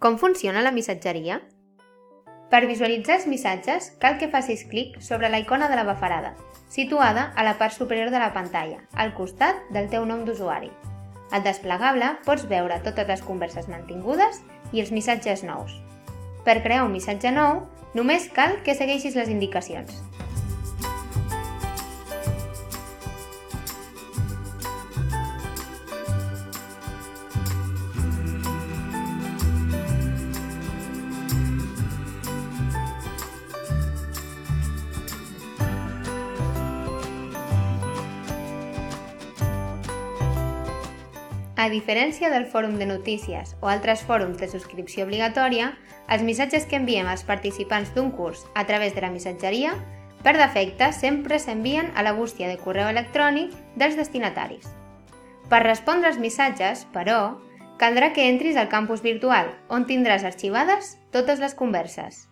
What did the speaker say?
Com funciona la missatgeria? Per visualitzar els missatges, cal que facis clic sobre la icona de la bafarada, situada a la part superior de la pantalla, al costat del teu nom d'usuari. Al desplegable pots veure totes les converses mantingudes i els missatges nous. Per crear un missatge nou, només cal que segueixis les indicacions. A diferència del fòrum de notícies o altres fòrums de subscripció obligatòria, els missatges que enviem als participants d'un curs a través de la missatgeria, per defecte, sempre s'envien a la bústia de correu electrònic dels destinataris. Per respondre als missatges, però, caldrà que entris al campus virtual, on tindràs arxivades totes les converses.